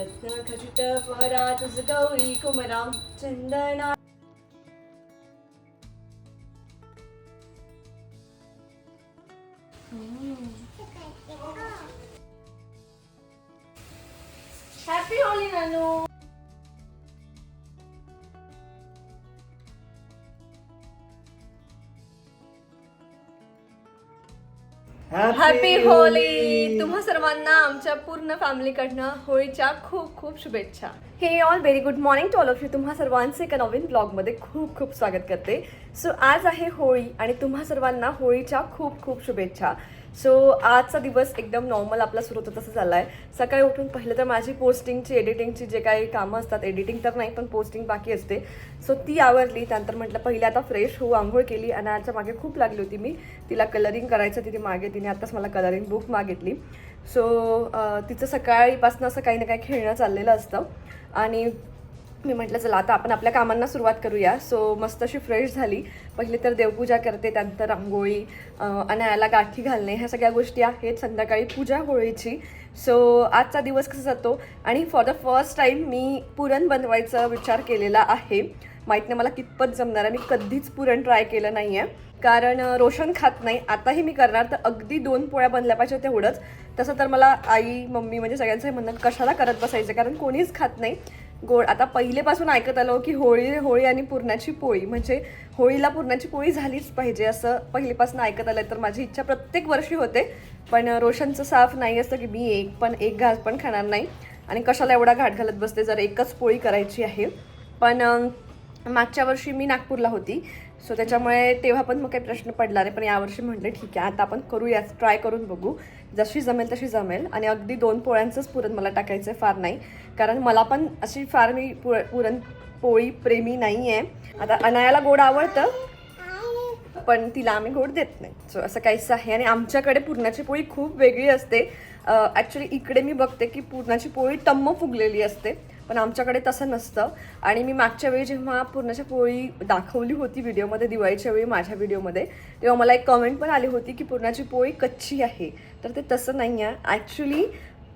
रत्न खचित पहरा तुझ गौरी कुमरा चंदना. हॅपी होली नानू. हॅपी होली. तुम्हा सर्वांना आमच्या पूर्ण फॅमिलीकडनं होळीच्या खूप खूप शुभेच्छा. Hey all very good morning to all of you. तुम्हा सर्वांचे एका नवीन ब्लॉगमध्ये खूप खूप स्वागत करते. सो आज आहे होळी आणि तुम्हा सर्वांना होळीच्या खूप खूप शुभेच्छा. सो आजचा दिवस एकदम नॉर्मल आपला सुरू होतं तसं झालं आहे. सकाळी उठून पहिले तर माझी पोस्टिंगची एडिटिंगची जे काही कामं असतात, एडिटिंग तर नाही पण पोस्टिंग बाकी असते, सो ती आवरली. त्यानंतर म्हटलं पहिले आता फ्रेश होऊ, आंघोळ केली आणि आजच्या मागे खूप लागली होती मी तिला कलरिंग करायचं. तिथे मागे तिने आत्ताच मला कलरिंग बुक मागितली. सो तिचं सकाळीपासून असं काही ना काही खेळणं चाललेलं असतं आणि मी म्हटलं चला आता आपण आपल्या कामांना सुरुवात करूया. सो मस्त अशी फ्रेश झाली. पहिले तर देवपूजा करते, त्यानंतर रांगोळी, अनायाला गाठी घालणे, ह्या सगळ्या गोष्टी आहेत. संध्याकाळी पूजा होळीची. सो आजचा दिवस कसा जातो आणि फॉर द फर्स्ट टाईम मी पुरण बनवायचा विचार केलेला आहे. माहीत नाही मला कितपत जमणार आहे. मी कधीच पुरण ट्राय केलं नाही आहे कारण रोशन खात नाही. आताही मी करणार तर अगदी 2 पोळ्या बनल्या पाहिजे तेवढंच. तसं तर मला आई मम्मी म्हणजे सगळ्यांचं म्हणणं कशाला करत बसायचं कारण कोणीच खात नाही गोड. आता पहिलेपासून ऐकत आलो की होळी आणि पुरणाची पोळी म्हणजे होळीला पुरणाची पोळी झालीच पाहिजे असं पहिलेपासून ऐकत आलं. तर माझी इच्छा प्रत्येक वर्षी होते पण रोशनचं साफ नाही असतं की मी एक घास पण खाणार नाही आणि कशाला एवढा घाट घालत बसते जर एकच पोळी करायची आहे. पण मागच्या वर्षी मी नागपूरला होती सो त्याच्यामुळे तेव्हा पण मग काही प्रश्न पडला नाही. पण यावर्षी म्हटलं ठीक आहे आता आपण करूया, ट्राय करून बघू, जशी जमेल तशी जमेल. आणि अगदी 2 पोळ्यांचंच पुरण मला टाकायचं आहे, फार नाही, कारण मला पण अशी फार मी पुरणपोळी प्रेमी नाही आहे. आता अनायाला गोड आवडतं पण तिला आम्ही गोड देत नाही. सो असं काहीचं आहे. आणि आमच्याकडे पुरणाची पोळी खूप वेगळी असते. ॲक्च्युली इकडे मी बघते की पुरणाची पोळी टम्म फुगलेली असते पण आमच्याकडे तसं नसतं. आणि मी मागच्या वेळी जेव्हा पुरणाची पोळी दाखवली होती व्हिडिओमध्ये, दिवाळीच्या वेळी माझ्या व्हिडिओमध्ये, तेव्हा मला एक कमेंट पण आली होती की पुरणाची पोळी कच्ची आहे. तर ते तसं नाही आहे. ॲक्च्युली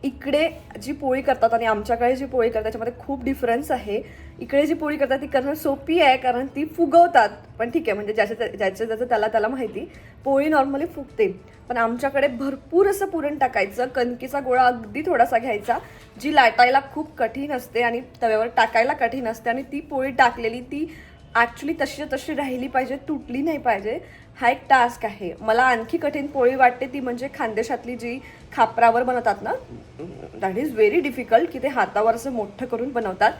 इकडे जी पोळी करतात आणि आमच्याकडे जी पोळी करतात त्याच्यामध्ये खूप डिफरन्स आहे. इकडे जी पोळी करतात ती करणं सोपी आहे कारण ती फुगवतात, पण ठीक आहे म्हणजे ज्याचं त्याला माहिती. पोळी नॉर्मली फुगते पण आमच्याकडे भरपूर असं पुरण टाकायचं. कणकेचा गोळा अगदी थोडासा घ्यायचा, जी लाटायला खूप कठीण असते आणि तव्यावर टाकायला कठीण असते. आणि ती पोळी टाकलेली ती ॲक्च्युली तशी राहिली पाहिजे, तुटली नाही पाहिजे. हा एक टास्क आहे. मला आणखी कठीण पोळी वाटते ती म्हणजे खानदेशातली जी खापरावर बनवतात ना, दॅट इज व्हेरी डिफिकल्ट, की ते हातावर असं मोठं करून बनवतात.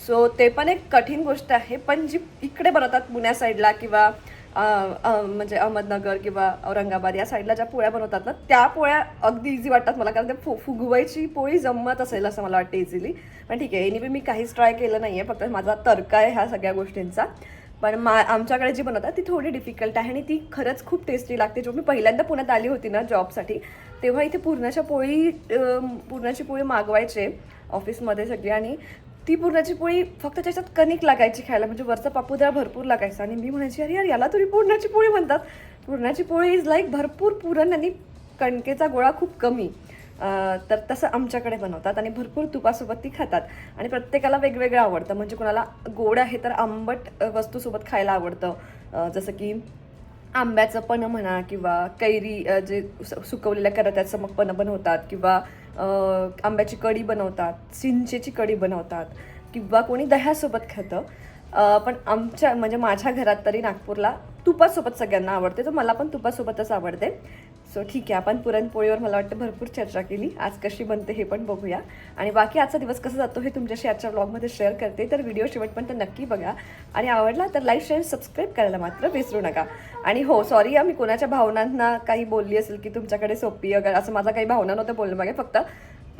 सो ते पण एक कठीण गोष्ट आहे. पण जी इकडे बनवतात पुण्या साईडला किंवा म्हणजे अहमदनगर किंवा औरंगाबाद या साईडला ज्या पोळ्या बनवतात ना, त्या पोळ्या अगदी इझी वाटतात मला, कारण ते फुगवायची पोळी जमत असेल असं मला वाटतं इझिली. पण ठीक आहे, एनिवे मी काहीच ट्राय केलं नाही आहे, फक्त माझा तर्क आहे ह्या सगळ्या गोष्टींचा. पण आमच्याकडे जी बनवतात ती थोडी डिफिकल्ट आहे आणि ती खरंच खूप टेस्टी लागते. जेव्हा मी पहिल्यांदा पुण्यात आली होती ना जॉबसाठी, तेव्हा इथे पुरणाची पोळी मागवायचे ऑफिसमध्ये सगळी, आणि ती पुरणाची पोळी फक्त त्याच्यात कणिक लागायची खायला, म्हणजे वरचा पापुद्रा भरपूर लागायचा. आणि मी म्हणायची अरे यार याला तरी पुरणाची पोळी म्हणतात. पुरणाची पोळी इज लाईक भरपूर पुरण आणि कणकेचा गोळा खूप कमी. तर तसं आमच्याकडे बनवतात आणि भरपूर तुपासोबत ती खातात. आणि प्रत्येकाला वेगवेगळं आवडतं, म्हणजे कोणाला गोड आहे तर आंबट वस्तूसोबत खायला आवडतं, जसं की आंब्याचं पन्ह म्हणा किंवा कैरी जे सुकवलेल्या करत्याचं मग पन्ह बनवतात, किंवा आंब्याची कढी बनवतात, चिंचेची कढी बनवतात, किंवा कोणी दह्यासोबत खातं. पण म्हणजे माझ्या घरात तरी नागपूरला तुपासोबत सगळ्यांना आवडते, तर मला पण तुपासोबतच आवडते. सो ठीक आहे, आपण पुरणपोळीवर मला वाटतं भरपूर चर्चा केली. आज कशी बनते हे पण बघूया आणि बाकी आजचा दिवस कसा जातो हे तुमच्याशी आजच्या व्लॉगमध्ये शेअर करते. तर व्हिडिओ शेवटपर्यंत नक्की बघा आणि आवडला तर लाईक शेअर सबस्क्राईब करायला मात्र विसरू नका. आणि हो सॉरी मी कोणाच्या भावनांना काही बोलली असेल की तुमच्याकडे सोपी अगर असं, माझा काही भावना नव्हतं बोलणं मागे, फक्त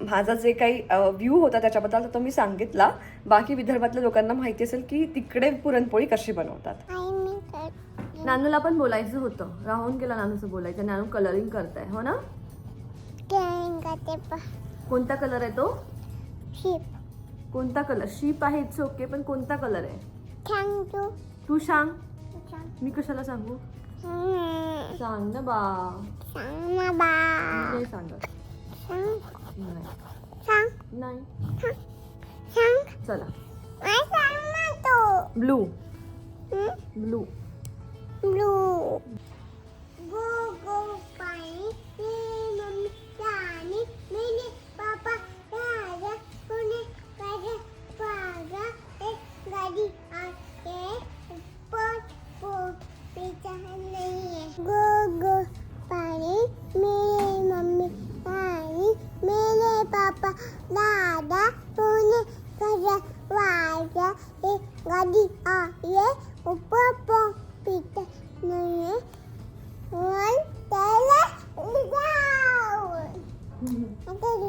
माझा जे काही व्ह्यू होता त्याच्याबद्दल तो मी सांगितला. बाकी विदर्भातल्या लोकांना माहिती असेल की तिकडे पुरणपोळी कशी बनवतात. नानूला पण बोलायचं होतं, राहून गेला नानूचं बोलायचं. नानू कलरिंग करताय हो ना? कोणता कलर आहे तो? कोणता कलर? शीप आहे, इट्स ओके, पण कोणता कलर आहे तू सांग. मी कशाला सांगू? सांग ना बा. नाही सांगत. नाही. चला ब्लू ब्लू ब्लू गो गो पानी मम्मी रानी मैंने पापा राजा कोने राजा पागा एक गाड़ी आके पोट पोट पीछा नहीं है गो गो पानी मेरे मम्मी रानी मेरे पापा दादा कोने राजा वाजा एक गाड़ी आके ऊपर पोट पीछा नहीं है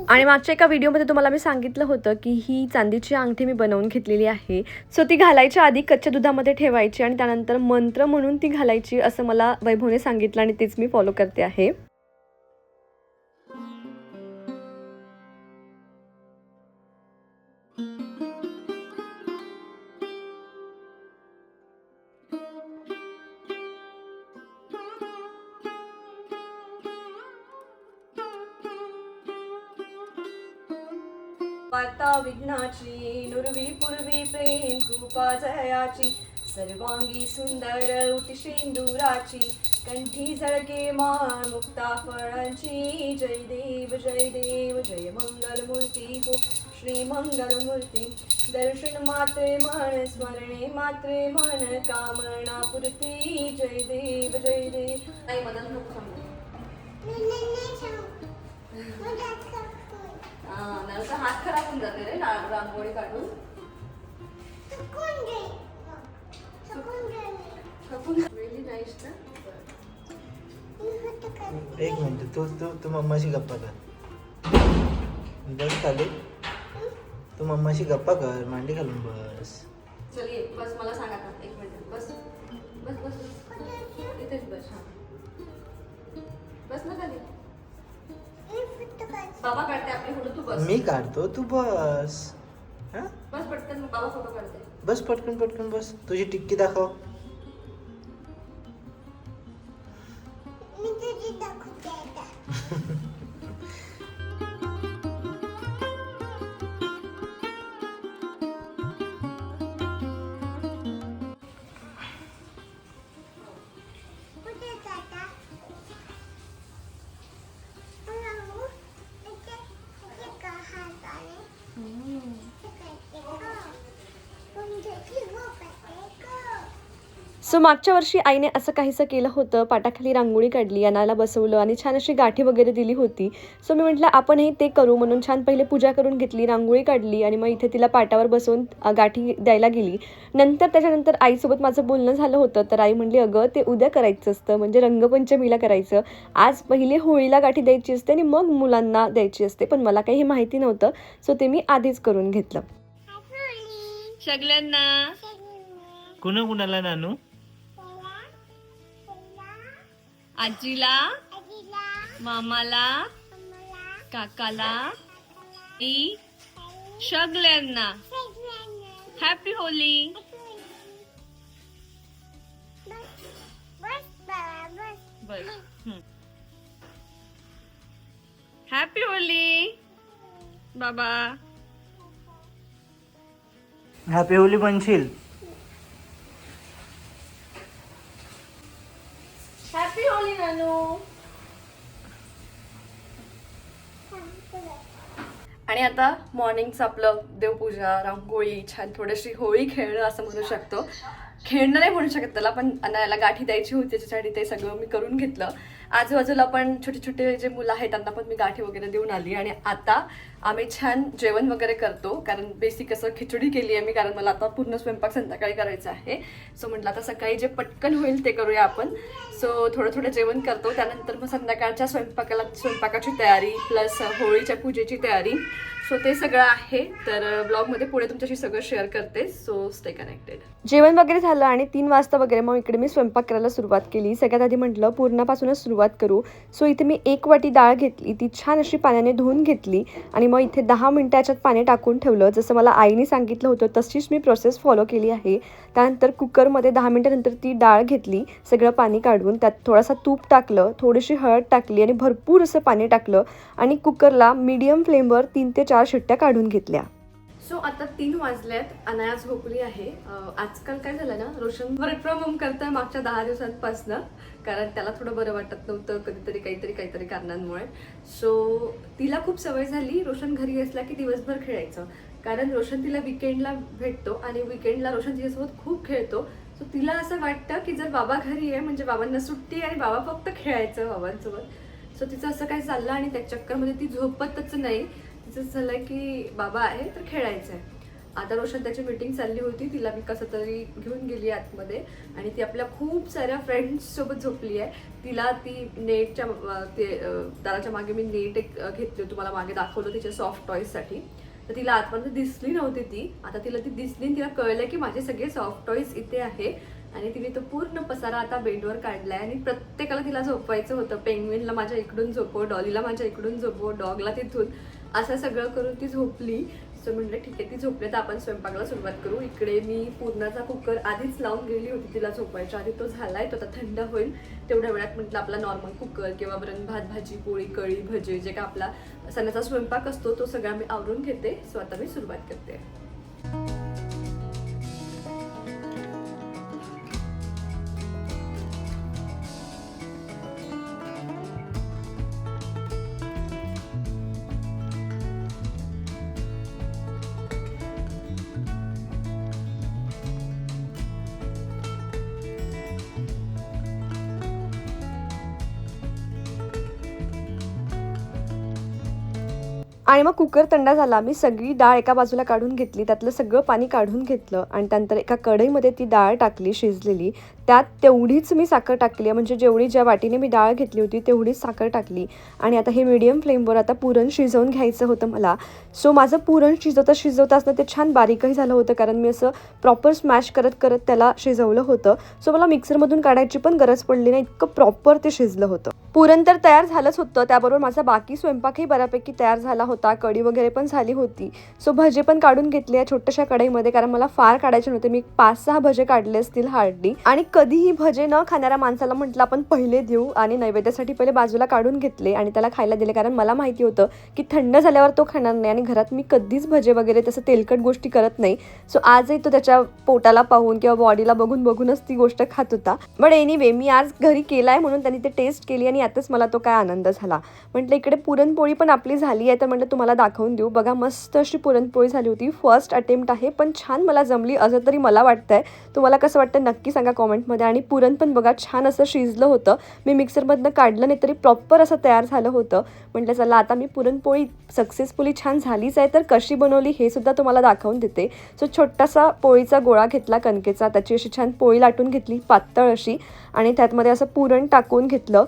आणि मागच्या एका व्हिडिओमध्ये तुम्हाला मी सांगितलं होतं की ही चांदीची अंगठी मी बनवून घेतलेली आहे. सो ती घालायच्या आधी कच्च्या दुधामध्ये ठेवायची आणि त्यानंतर मंत्र म्हणून ती घालायची असं मला वैभवने सांगितलं आणि तेच मी फॉलो करते आहे. वार्ता विघ्नाची नुरवी पूर्वी प्रेम कृपा जयाची सर्वांगी सुंदर उटी सिंदुराची कंठी झळके मान मुक्ता फळांची जय देव जय मंगल मूर्ती हो श्री मंगल मूर्ती दर्शन मात्रे मन स्मरणे मात्रे मन कामना पूर्ती जय देव नाही मदन नको नंतर हात खराब होऊन जाते रे रांगोळी काढून वेली नाहीस ना. एक मिनिट तू मम्माशी गप्पा कर बस खाली तू मम्माशी गप्पा कर मांडी घालून बस. चल ये बस मला सांग आता एक मिनिट बस बस बस इथेच बस. हा बस ना खाली बाबा काढते आपली फोटो तू बस. मी काढतो तू बस. हा बस पटकन बाबा फोटो काढते. बस पटकन बस. तुझी टिक्की दाखव. मी तुझी दाखवते आता. सो मागच्या वर्षी आईने असं काहीसं केलं होतं. पाटाखाली रांगोळी काढली, अनाला बसवलं आणि छान अशी गाठी वगैरे दिली होती. सो मी म्हटलं आपणही ते करू म्हणून छान पहिले पूजा करून घेतली, रांगोळी काढली आणि मग इथे तिला पाटावर बसवून गाठी द्यायला गेली. नंतर त्याच्यानंतर आईसोबत माझं बोलणं झालं होतं. तर आई म्हणली अगं ते उद्या करायचं असतं, म्हणजे रंगपंचमीला करायचं. आज पहिले होळीला गाठी द्यायची असते आणि मग मुलांना द्यायची असते. पण मला काही माहिती नव्हतं, सो ते मी आधीच करून घेतलं. सगळ्यांना कुणाला नानू आजीला मामाला काकाला सगळ्यांना हॅपी होली. हॅपी होली बाबा. हॅपी होली म्हणशील. हॅपी होली नानू. आणि आता मॉर्निंगचं आपलं देवपूजा, रांगोळी, छान थोडीशी होळी खेळणं असं म्हणू शकतो. खेळणं नाही म्हणू शकत त्याला, पण अनायाला गाठी द्यायची होती त्याच्यासाठी ते सगळं मी करून घेतलं. आजूबाजूला पण छोटे छोटे जे मुलं आहेत त्यांना पण मी गाठी वगैरे देऊन आली. आणि आता आम्ही छान जेवण वगैरे करतो, कारण बेसिक असं खिचडी केली आहे मी, कारण मला आता पूर्ण स्वयंपाक संध्याकाळी करायचा आहे. सो म्हटलं आता सकाळी जे पटकन होईल ते करूया आपण. सो थोडं जेवण करतो, त्यानंतर मग संध्याकाळच्या स्वयंपाकाची तयारी प्लस होळीच्या पूजेची तयारी. सो ते सगळं आहे. तर ब्लॉगमध्ये पुढे तुमच्याशी सगळं शेअर करते. So stay connected. जेवण वगैरे झालं आणि 3 वाजता वगैरे मग इकडे मी स्वयंपाक करायला सुरुवात केली. सगळ्यात आधी म्हटलं पूर्णापासूनच सुरुवात करू. सो इथे मी 1 वाटी डाळ घेतली, ती छान अशी पाण्याने धुवून घेतली आणि मग इथे 10 मिनिटं याच्यात पाणी टाकून ठेवलं. जसं मला आईने सांगितलं होतं तशीच मी प्रोसेस फॉलो केली आहे. त्यानंतर कुकरमध्ये 10 मिनिटानंतर ती डाळ घेतली, सगळं पाणी काढून त्यात थोडासा तूप टाकलं, थोडीशी हळद टाकली आणि भरपूर असं पाणी टाकलं आणि कुकरला मीडियम फ्लेमवर 3 ते 4 शिट्ट्या काढून घेतल्या. सो आता 3 वाजल्यात, अनाया झोपली आहे. आजकाल काय झालं ना, रोशन वर्क फ्रॉम होम करतोय मागच्या 10 दिवसांपासनं, कारण त्याला थोडं बरं वाटत नव्हतं कधीतरी काहीतरी कारणांमुळे. सो तिला खूप सवय झाली रोशन घरी असला की दिवसभर खेळायचं, कारण रोशन तिला विकेंडला भेटतो आणि विकेंडला रोशन तिच्यासोबत खूप खेळतो. सो तिला असं वाटतं की जर बाबा घरी आहे म्हणजे बाबांना सुट्टी आहे आणि बाबा फक्त खेळायचं बाबांसोबत. सो तिचं असं काय चाललं आणि त्या चक्करमध्ये ती झोपतच नाही. तिचं झालं की बाबा आहे तर खेळायचं आहे. आता रोशन त्याची मीटिंग चालली होती, तिला मी कसं तरी घेऊन गेली आतमध्ये आणि ती आपल्या खूप साऱ्या फ्रेंड्ससोबत झोपली आहे. तिला ती नेटच्या दाराच्या मागे मी नेट एक घेतली होती, तुम्हाला मागे दाखवलं तिच्या सॉफ्ट टॉईजसाठी. तर तिला आतमध्ये दिसली नव्हती ती, आता तिला ती दिसली आणि तिला कळलं की माझे सगळे सॉफ्ट टॉईज इथे आहे आणि तिने तो पूर्ण पसारा आता बेडवर काढलाय आणि प्रत्येकाला तिला झोपवायचं होतं. पेंग्विनला माझ्या इकडून झोपव, डॉलीला माझ्या इकडून झोपव, डॉगला तिथून, असं सगळं करून ती झोपली. सो म्हटलं ठीक आहे ती झोपली तर आपण स्वयंपाकाला सुरुवात करू. इकडे मी पुरणाचा कुकर आधीच लावून गेली होती तिला झोपायच्या आधी, तो झालाय, तो आता थंड होईल. तेवढ्या वेळात म्हटलं आपला नॉर्मल कुकर किंवा वरण भात, भाजी, पोळी, कढी, भजी, जे का आपला सणाचा स्वयंपाक असतो तो सगळा मी आवरून घेते. सो आता मी सुरुवात करते. आणि मग कुकर थंड झाला, मी सगळी डाळ एका बाजूला काढून घेतली, त्यातलं सगळं पाणी काढून घेतलं आणि त्यानंतर एका कढईमध्ये ती डाळ टाकली शिजलेली. त्यात तेवढीच मी साखर टाकली आहे, म्हणजे ज्या वाटीने मी डाळ घेतली होती तेवढीच साखर टाकली. आणि आता हे मीडियम फ्लेमवर आता पुरण शिजवून घ्यायचं होतं मला. सो माझं पुरण शिजवता असताना ते छान बारीकही झालं होतं, कारण मी असं प्रॉपर स्मॅश करत त्याला शिजवलं होतं. सो मला मिक्सरमधून काढायची पण गरज पडली नाही, इतकं प्रॉपर ते शिजलं होतं. पुरण तर तयार झालंच होतं, त्याबरोबर माझा बाकी स्वयंपाकही बऱ्यापैकी तयार झाला होता, कढी वगैरे पण झाली होती. सो भजे पण काढून घेतले या छोट्याशा कढईमध्ये, कारण मला फार काढायचे नव्हते. मी 5-6 भजे काढले असतील हार्डली. आणि कधीही भजे न खाणाऱ्या माणसाला म्हटलं आपण पहिले देऊ आणि नैवेद्यासाठी पहिले बाजूला काढून घेतले आणि त्याला खायला दिले, कारण मला माहिती होतं की थंड झाल्यावर तो खाणार नाही आणि घरात मी कधीच भजे वगैरे तसं तेलकट गोष्टी करत नाही. सो आजही तो त्याच्या पोटाला पाहून किंवा बॉडीला बघूनच ती गोष्ट खात होता. बट एनिवे मी आज घरी केलाय म्हणून त्यांनी ते टेस्ट केली आणि यातच मला तो काय आनंद झाला. म्हटलं इकडे पुरणपोळी पण आपली झाली आहे, तर म्हटलं तुम्हाला दाखवून देऊ. बघा मस्त अशी पुरणपोळी झाली होती. फर्स्ट अटेम्प्ट आहे पण छान मला जमली असं तरी मला वाटतंय. तुम्हाला कसं वाटतं नक्की सांगा कॉमेंटमध्ये. आणि पुरण पण बघा छान असं शिजलं होतं. मी मिक्सरमधनं काढलं नाही तरी प्रॉपर असं तयार झालं होतं. म्हटलं चला आता मी पुरणपोळी सक्सेसफुली छान झालीच आहे, तर कशी बनवली हे सुद्धा तुम्हाला दाखवून देते. सो छोटासा पोळीचा गोळा घेतला कणकेचा, त्याची अशी छान पोळी लाटून घेतली पातळ अशी आणि त्यातमध्ये असं पुरण टाकून घेतलं,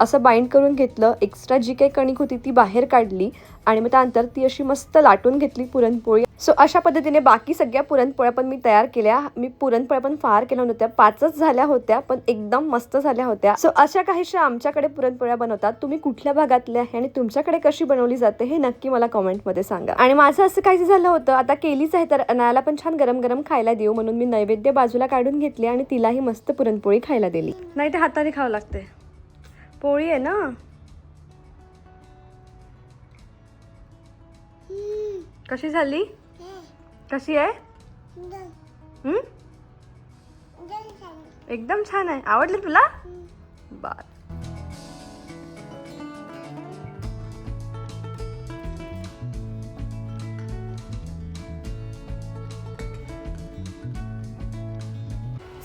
असं बाइंड करून घेतलं. एक्स्ट्रा जी काही कणिक होती ती बाहेर काढली आणि मग त्यानंतर ती अशी मस्त लाटून घेतली पुरणपोळी. सो अशा पद्धतीने बाकी सगळ्या पुरणपोळ्या पण मी तयार केल्या. मी पुरणपोळ्या पण फार केल्या नव्हत्या, 5च झाल्या होत्या, पण एकदम मस्त झाल्या होत्या. सो अशा काहीशा आमच्याकडे पुरणपोळ्या बनवतात. तुम्ही कुठल्या भागातल्या आहे आणि तुमच्याकडे कशी बनवली जाते हे नक्की मला कॉमेंटमध्ये सांगा. आणि माझं असं काहीच झालं होतं, आता केलीच आहे तर अनायाला पण छान गरम गरम खायला देऊ म्हणून मी नैवेद्य बाजूला काढून घेतली आणि तिलाही मस्त पुरणपोळी खायला दिली. नाही ते हाताने खावं लागते, पोळी आहे ना. कशी झाली? कशी आहे? एकदम छान आहे. आवडली तुला? बर.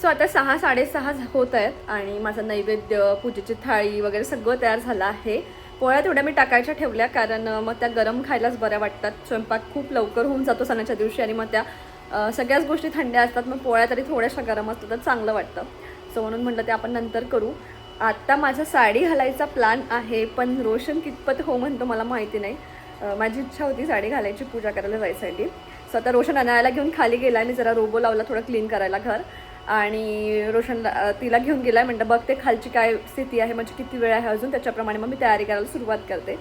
सो आता 6-6:30 होत आहेत आणि माझा नैवेद्य, पूजेची थाळी वगैरे सगळं तयार झालं आहे. पोळ्या थोड्या मी टाकायच्या ठेवल्या, कारण मग त्या गरम खायलाच बऱ्या वाटतात. स्वयंपाक खूप लवकर होऊन जातो सणाच्या दिवशी आणि मग त्या सगळ्याच गोष्टी थंड्या असतात, मग पोळ्या तरी थोड्याशा गरम असतात तर चांगलं वाटतं. सो म्हणून म्हटलं ते आपण नंतर करू. आता माझा साडी घालायचा प्लॅन आहे, पण रोशन कितपत हो म्हणतो मला माहिती नाही. माझी इच्छा होती साडी घालायची पूजा करायला जायसाठी. सो आता रोशन अनायाला घेऊन खाली गेला आणि जरा रोबो लावला थोडं क्लीन करायला घर, आणि रोशनला तिला घेऊन गेला. म्हणतं बघते खालची काय स्थिती आहे, म्हणजे किती वेळ आहे अजून, त्याच्याप्रमाणे मग मी तयारी करायला सुरुवात करते.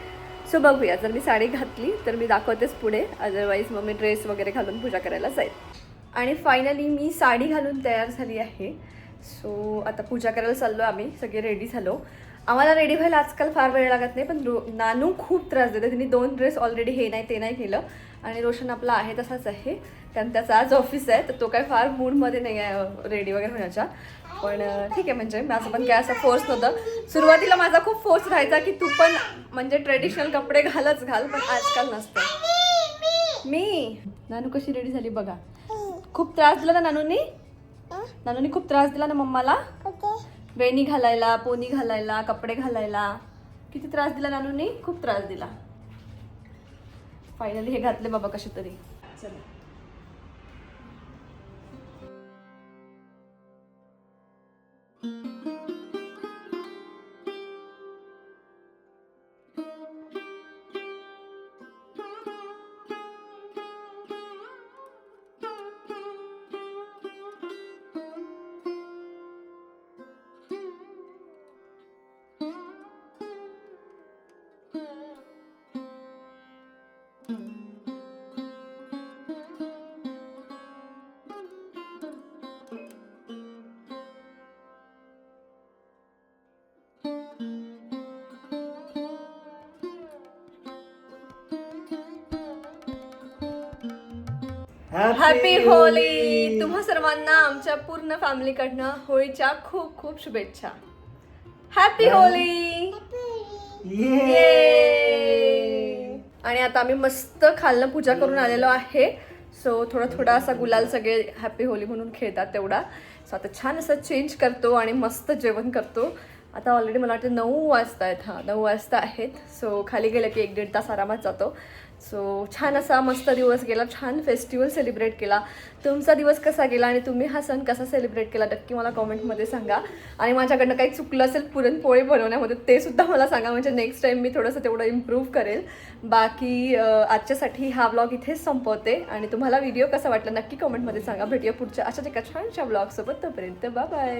सो बघूया, जर मी साडी घातली तर मी दाखवतेच पुढे, अदरवाईज मग मी ड्रेस वगैरे घालून पूजा करायला जाईल. आणि फायनली मी साडी घालून तयार झाली आहे. सो आता पूजा करायला चाललो आम्ही, सगळे रेडी झालो. आम्हाला रेडी व्हायला आजकाल फार वेळ लागत नाही, पण नानू खूप त्रास देते. तिने 2 ड्रेस ऑलरेडी हे नाही ते नाही केलं. आणि रोशन आपला आहे तसाच आहे, कारण त्याचं आज ऑफिस आहे, तर तो काय फार मूडमध्ये नाही आहे रेडी वगैरे होण्याच्या. पण ठीक आहे, म्हणजे माझं पण काय असं फोर्स नव्हतं. सुरुवातीला माझा खूप फोर्स राहायचा की तू पण म्हणजे ट्रेडिशनल कपडे घाल, पण आजकाल नसतं. मी नानू कशी रेडी झाली बघा. खूप त्रास दिला ना नानूनी. नानूनी खूप त्रास दिला ना मम्माला. वेणी घालायला, पोनी घालायला, कपडे घालायला. किती त्रास दिला नानूनी, खूप त्रास दिला. फायनली हे घातले बाबा कसे तरी. चला हॅपी होली. तुम्हा सर्वांना आमच्या पूर्ण फॅमिलीकडनं होळीच्या खूप खूप शुभेच्छा. Happy Holy. आणि आता आम्ही मस्त खालनं पूजा करून आलेलो आहे. सो थोडा असा गुलाल सगळे हॅपी होली म्हणून खेळतात तेवढा. सो आता छान असं चेंज करतो आणि मस्त जेवण करतो. आता ऑलरेडी मला वाटतं 9 वाजता आहेत. 9 वाजता आहेत. सो खाली गेलं की 1-1.5 तास आरामात जातो. सो छान असा मस्त दिवस गेला. छान फेस्टिवल सेलिब्रेट केला. तुमचा दिवस कसा गेला आणि तुम्ही हा सण कसा सेलिब्रेट केला नक्की मला कॉमेंटमध्ये सांगा. आणि माझ्याकडनं काही चुकलं असेल पुरणपोळी बनवण्यामध्ये ते सुद्धा मला सांगा, म्हणजे नेक्स्ट टाईम मी थोडंसं तेवढं इम्प्रूव्ह करेल. बाकी आजच्यासाठी हा ब्लॉग इथेच संपवते. आणि तुम्हाला व्हिडिओ कसा वाटला नक्की कॉमेंटमध्ये सांगा. भेटूया पुढच्या अशाच एका छानशा ब्लॉगसोबत. तोपर्यंत बाय बाय.